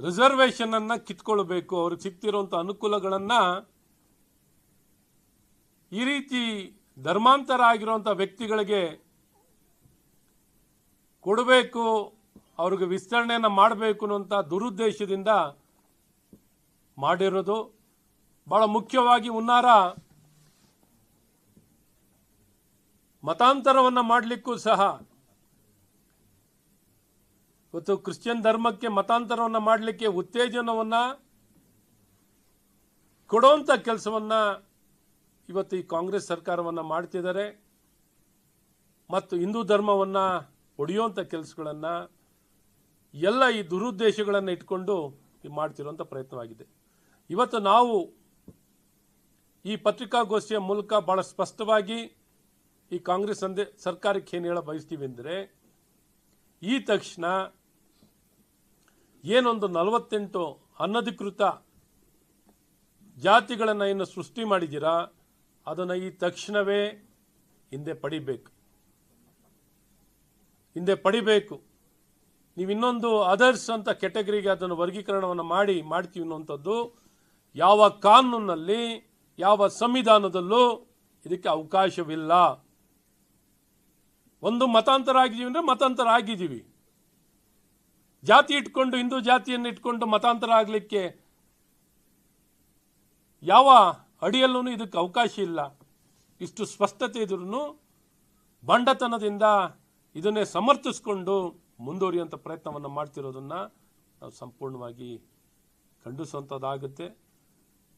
Reservation ಅನ್ನ ಕಿತ್ಕೊಳ್ಬೇಕು, ಅವ್ರಿಗೆ ಸಿಗ್ತಿರುವಂಥ ಅನುಕೂಲಗಳನ್ನು ಈ ರೀತಿ ಧರ್ಮಾಂತರ ಆಗಿರುವಂಥ ವ್ಯಕ್ತಿಗಳಿಗೆ ಕೊಡಬೇಕು, ಅವ್ರಿಗೆ ವಿಸ್ತರಣೆಯನ್ನು ಮಾಡಬೇಕು ಅನ್ನುವಂಥ ದುರುದ್ದೇಶದಿಂದ ಮಾಡಿರೋದು. ಬಹಳ ಮುಖ್ಯವಾಗಿ ಹುನ್ನಾರ ಮತಾಂತರವನ್ನು ಮಾಡಲಿಕ್ಕೂ ಸಹ ಇವತ್ತು ಕ್ರಿಶ್ಚಿಯನ್ ಧರ್ಮಕ್ಕೆ ಮತಾಂತರವನ್ನು ಮಾಡಲಿಕ್ಕೆ ಉತ್ತೇಜನವನ್ನು ಕೊಡುವಂಥ ಕೆಲಸವನ್ನು ಇವತ್ತು ಈ ಕಾಂಗ್ರೆಸ್ ಸರ್ಕಾರವನ್ನು ಮಾಡ್ತಿದ್ದಾರೆ. ಮತ್ತು ಹಿಂದೂ ಧರ್ಮವನ್ನು ಒಡೆಯುವಂಥ ಕೆಲಸಗಳನ್ನು ಎಲ್ಲ ಈ ದುರುದ್ದೇಶಗಳನ್ನು ಇಟ್ಕೊಂಡು ಮಾಡ್ತಿರುವಂಥ ಪ್ರಯತ್ನವಾಗಿದೆ. ಇವತ್ತು ನಾವು ಈ ಪತ್ರಿಕಾಗೋಷ್ಠಿಯ ಮೂಲಕ ಬಹಳ ಸ್ಪಷ್ಟವಾಗಿ ಈ ಕಾಂಗ್ರೆಸ್ ಸರ್ಕಾರಕ್ಕೆ ಏನು ಹೇಳ ಬಯಸ್ತೀವಿ ಅಂದರೆ, ಈ ತಕ್ಷಣ ಏನೊಂದು 48 ಅನಧಿಕೃತ ಜಾತಿಗಳನ್ನು ಏನು ಸೃಷ್ಟಿ ಮಾಡಿದ್ದೀರಾ ಅದನ್ನು ಈ ತಕ್ಷಣವೇ ಹಿಂದೆ ಪಡಿಬೇಕು. ನೀವು ಇನ್ನೊಂದು ಅದರ್ಸ್ ಅಂತ ಕೆಟಗರಿಗೆ ಅದನ್ನು ವರ್ಗೀಕರಣವನ್ನು ಮಾಡ್ತೀವಿ ಅನ್ನುವಂಥದ್ದು ಯಾವ ಕಾನೂನಲ್ಲಿ ಯಾವ ಸಂವಿಧಾನದಲ್ಲೂ ಇದಕ್ಕೆ ಅವಕಾಶವಿಲ್ಲ. ಒಂದು ಮತಾಂತರ ಆಗಿದ್ದೀವಿ ಅಂದರೆ ಮತಾಂತರ ಆಗಿದ್ದೀವಿ. ಜಾತಿ ಇಟ್ಕೊಂಡು ಹಿಂದೂ ಜಾತಿಯನ್ನು ಇಟ್ಕೊಂಡು ಮತಾಂತರ ಆಗಲಿಕ್ಕೆ ಯಾವ ಅಡಿಯಲ್ಲೂ ಇದಕ್ಕೆ ಅವಕಾಶ ಇಲ್ಲ. ಇಷ್ಟು ಸ್ಪಷ್ಟತೆ ಇದ್ರೂ ಬಂಡತನದಿಂದ ಇದನ್ನೇ ಸಮರ್ಥಿಸಿಕೊಂಡು ಮುಂದುವರಿಯುವಂಥ ಪ್ರಯತ್ನವನ್ನು ಮಾಡ್ತಿರೋದನ್ನು ನಾವು ಸಂಪೂರ್ಣವಾಗಿ ಖಂಡಿಸುವಂಥದ್ದಾಗುತ್ತೆ.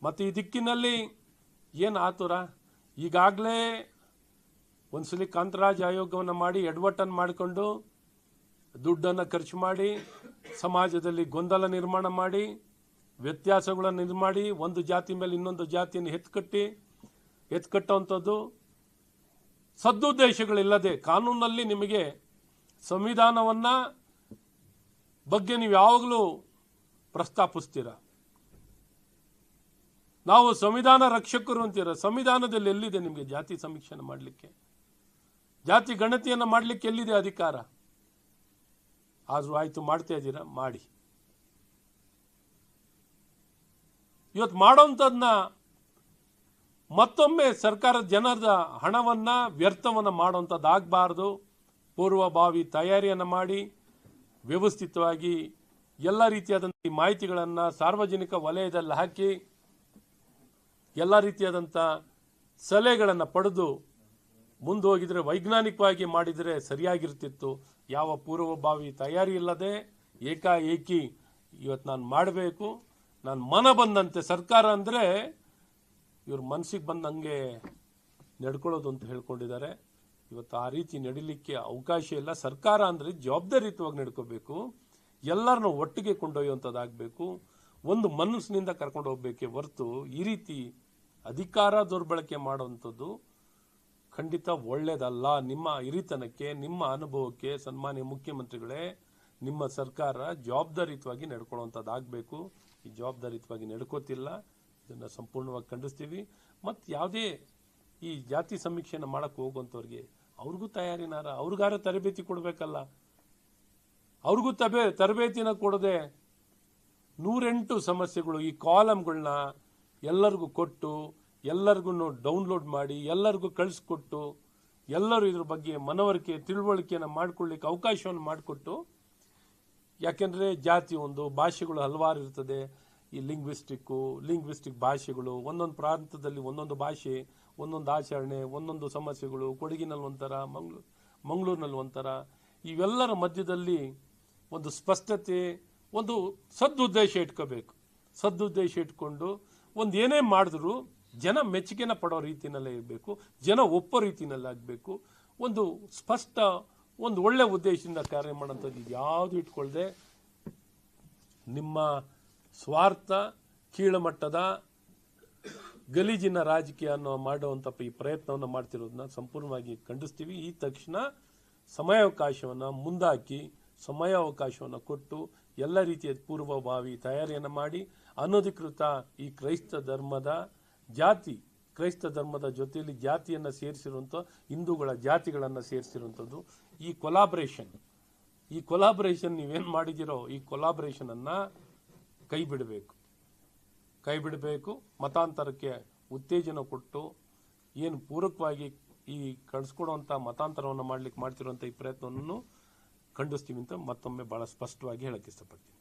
ಮತ್ತು ಈ ದಿಕ್ಕಿನಲ್ಲಿ ಏನು ಆತುರ, ಈಗಾಗಲೇ ಒಂದ್ಸಲಿ ಕಾಂತರಾಜ್ ಆಯೋಗವನ್ನು ಮಾಡಿ ಎಡವಟ್ಟನ್ನು ಮಾಡಿಕೊಂಡು ದುಡ್ಡನ್ನು ಖರ್ಚು ಮಾಡಿ ಸಮಾಜದಲ್ಲಿ ಗೊಂದಲ ನಿರ್ಮಾಣ ಮಾಡಿ ವ್ಯತ್ಯಾಸಗಳನ್ನು ಇದು ಮಾಡಿ ಒಂದು ಜಾತಿ ಮೇಲೆ ಇನ್ನೊಂದು ಜಾತಿಯನ್ನು ಎತ್ಕಟ್ಟುವಂಥದ್ದು ಸದುದ್ದೇಶಗಳಿಲ್ಲದೆ ಕಾನೂನಲ್ಲಿ ನಿಮಗೆ ಸಂವಿಧಾನವನ್ನ ಬಗ್ಗೆ ನೀವು ಯಾವಾಗಲೂ ಪ್ರಸ್ತಾಪಿಸ್ತೀರ. ನಾವು ಸಂವಿಧಾನ ರಕ್ಷಕರು ಅಂತೀರ. ಸಂವಿಧಾನದಲ್ಲಿ ಎಲ್ಲಿದೆ ನಿಮಗೆ ಜಾತಿ ಸಮೀಕ್ಷೆಯನ್ನು ಮಾಡಲಿಕ್ಕೆ, ಜಾತಿ ಗಣತಿಯನ್ನು ಮಾಡಲಿಕ್ಕೆ ಎಲ್ಲಿದೆ ಅಧಿಕಾರ? ಆದರೂ ಆಯ್ತು, ಮಾಡ್ತಾ ಇದ್ದೀರಾ, ಮಾಡಿ. ಇವತ್ತು ಮಾಡೋಂಥದ್ದನ್ನ ಮತ್ತೊಮ್ಮೆ ಸರ್ಕಾರದ ಜನರ ಹಣವನ್ನ ವ್ಯರ್ಥವನ್ನು ಮಾಡುವಂಥದ್ದಾಗಬಾರ್ದು. ಪೂರ್ವಭಾವಿ ತಯಾರಿಯನ್ನು ಮಾಡಿ ವ್ಯವಸ್ಥಿತವಾಗಿ ಎಲ್ಲ ರೀತಿಯಾದಂಥ ಮಾಹಿತಿಗಳನ್ನು ಸಾರ್ವಜನಿಕ ವಲಯದಲ್ಲಿ ಹಾಕಿ ಎಲ್ಲ ರೀತಿಯಾದಂಥ ಸಲಹೆಗಳನ್ನು ಪಡೆದು ಮುಂದೆ ಹೋಗಿದ್ರೆ ವೈಜ್ಞಾನಿಕವಾಗಿ ಮಾಡಿದರೆ ಸರಿಯಾಗಿರ್ತಿತ್ತು. ಯಾವ ಪೂರ್ವಭಾವಿ ತಯಾರಿ ಇಲ್ಲದೆ ಏಕಾಏಕಿ ಇವತ್ತು ನಾನು ಮಾಡಬೇಕು, ನಾನು ಮನ ಬಂದಂತೆ ಸರ್ಕಾರ ಅಂದರೆ ಇವ್ರ ಮನಸ್ಸಿಗೆ ಬಂದಂಗೆ ನಡ್ಕೊಳ್ಳೋದು ಅಂತ ಹೇಳ್ಕೊಂಡಿದ್ದಾರೆ. ಇವತ್ತು ಆ ರೀತಿ ನಡಿಲಿಕ್ಕೆ ಅವಕಾಶ ಇಲ್ಲ. ಸರ್ಕಾರ ಅಂದರೆ ಜವಾಬ್ದಾರಿಯುತವಾಗಿ ನಡ್ಕೋಬೇಕು, ಎಲ್ಲರನ್ನೂ ಒಟ್ಟಿಗೆ ಕೊಂಡೊಯ್ಯುವಂಥದ್ದಾಗಬೇಕು, ಒಂದು ಮನಸ್ಸಿನಿಂದ ಕರ್ಕೊಂಡು ಹೋಗ್ಬೇಕೇ ಹೊರತು ಈ ರೀತಿ ಅಧಿಕಾರ ದುರ್ಬಳಕೆ ಮಾಡುವಂಥದ್ದು ಖಂಡಿತ ಒಳ್ಳೆಯದಲ್ಲ. ನಿಮ್ಮ ಹಿರಿತನಕ್ಕೆ, ನಿಮ್ಮ ಅನುಭವಕ್ಕೆ ಸನ್ಮಾನ್ಯ ಮುಖ್ಯಮಂತ್ರಿಗಳೇ, ನಿಮ್ಮ ಸರ್ಕಾರ ಜವಾಬ್ದಾರಿಯುತವಾಗಿ ನಡ್ಕೊಳ್ಳುವಂಥದ್ದಾಗಬೇಕು. ಈ ಜವಾಬ್ದಾರಿಯುತವಾಗಿ ನಡ್ಕೋತಿಲ್ಲ, ಇದನ್ನು ಸಂಪೂರ್ಣವಾಗಿ ಖಂಡಿಸ್ತೀವಿ. ಮತ್ತು ಯಾವುದೇ ಈ ಜಾತಿ ಸಮೀಕ್ಷೆಯನ್ನು ಮಾಡಕ್ಕೆ ಹೋಗುವಂಥವ್ರಿಗೆ ಅವ್ರಿಗೂ ತಯಾರಿನಾರ, ಅವ್ರಿಗಾರ ತರಬೇತಿ ಕೊಡಬೇಕಲ್ಲ. ಅವ್ರಿಗೂ ತರಬೇತಿನ ಕೊಡದೆ 108 ಸಮಸ್ಯೆಗಳು ಈ ಕಾಲಮ್ಗಳನ್ನ ಎಲ್ಲರಿಗೂ ಕೊಟ್ಟು, ಎಲ್ಲರಿಗೂ ಡೌನ್ಲೋಡ್ ಮಾಡಿ, ಎಲ್ಲರಿಗೂ ಕಳಿಸ್ಕೊಟ್ಟು, ಎಲ್ಲರೂ ಇದ್ರ ಬಗ್ಗೆ ಮನವರಿಕೆ ತಿಳುವಳಿಕೆಯನ್ನು ಮಾಡ್ಕೊಳ್ಳಿಕ್ಕೆ ಅವಕಾಶವನ್ನು ಮಾಡಿಕೊಟ್ಟು, ಯಾಕೆಂದರೆ ಜಾತಿ ಒಂದು, ಭಾಷೆಗಳು ಹಲವಾರು ಇರ್ತದೆ. ಈ ಲಿಂಗ್ವಿಸ್ಟಿಕ್ ಭಾಷೆಗಳು, ಒಂದೊಂದು ಪ್ರಾಂತದಲ್ಲಿ ಒಂದೊಂದು ಭಾಷೆ, ಒಂದೊಂದು ಆಚರಣೆ, ಒಂದೊಂದು ಸಮಸ್ಯೆಗಳು, ಕೊಡಗಿನಲ್ಲಿ ಒಂಥರ, ಮಂಗಳೂರಿನಲ್ಲಿ ಒಂಥರ, ಇವೆಲ್ಲರ ಮಧ್ಯದಲ್ಲಿ ಒಂದು ಸ್ಪಷ್ಟತೆ, ಒಂದು ಸದುದ್ದೇಶ ಇಟ್ಕೋಬೇಕು. ಸದುದ್ದೇಶ ಇಟ್ಕೊಂಡು ಒಂದು ಏನೇ ಮಾಡಿದ್ರು ಜನ ಮೆಚ್ಚುಗೆನ ಪಡೋ ರೀತಿಯಲ್ಲೇ ಇರಬೇಕು, ಜನ ಒಪ್ಪೋ ರೀತಿಯಲ್ಲಿ ಆಗಬೇಕು. ಒಂದು ಸ್ಪಷ್ಟ, ಒಂದು ಒಳ್ಳೆ ಉದ್ದೇಶದಿಂದ ಕಾರ್ಯ ಮಾಡೋಂಥದ್ದು ಯಾವುದು ಇಟ್ಕೊಳ್ಳದೆ ನಿಮ್ಮ ಸ್ವಾರ್ಥ, ಕೀಳುಮಟ್ಟದ ಗಲೀಜಿನ ರಾಜಕೀಯವನ್ನು ಮಾಡುವಂಥ ಈ ಪ್ರಯತ್ನವನ್ನು ಮಾಡ್ತಿರೋದನ್ನ ಸಂಪೂರ್ಣವಾಗಿ ಖಂಡಿಸ್ತೀವಿ. ಈ ತಕ್ಷಣ ಸಮಯಾವಕಾಶವನ್ನು ಮುಂದಾಕಿ, ಸಮಯಾವಕಾಶವನ್ನು ಕೊಟ್ಟು ಎಲ್ಲ ರೀತಿಯ ಪೂರ್ವಭಾವಿ ತಯಾರಿಯನ್ನು ಮಾಡಿ ಅನಧಿಕೃತ ಈ ಕ್ರೈಸ್ತ ಧರ್ಮದ ಜೊತೆಯಲ್ಲಿ ಜಾತಿಯನ್ನು ಸೇರಿಸಿರುವಂಥ ಹಿಂದೂಗಳ ಜಾತಿಗಳನ್ನು ಸೇರಿಸಿರುವಂಥದ್ದು ಈ ಕೊಲಾಬ್ರೇಷನ್ ನೀವೇನು ಮಾಡಿದಿರೋ ಈ ಕೊಲಾಬ್ರೇಷನನ್ನು ಕೈ ಬಿಡಬೇಕು. ಮತಾಂತರಕ್ಕೆ ಉತ್ತೇಜನ ಕೊಟ್ಟು ಏನು ಪೂರಕವಾಗಿ ಈ ಕಳಿಸ್ಕೊಡುವಂಥ ಮತಾಂತರವನ್ನು ಮಾಡ್ತಿರುವಂಥ ಈ ಪ್ರಯತ್ನವನ್ನು ಖಂಡಿಸ್ತೀವಿ ಅಂತ ಮತ್ತೊಮ್ಮೆ ಬಹಳ ಸ್ಪಷ್ಟವಾಗಿ ಹೇಳಕ್ಕೆ ಇಷ್ಟಪಡ್ತೀನಿ.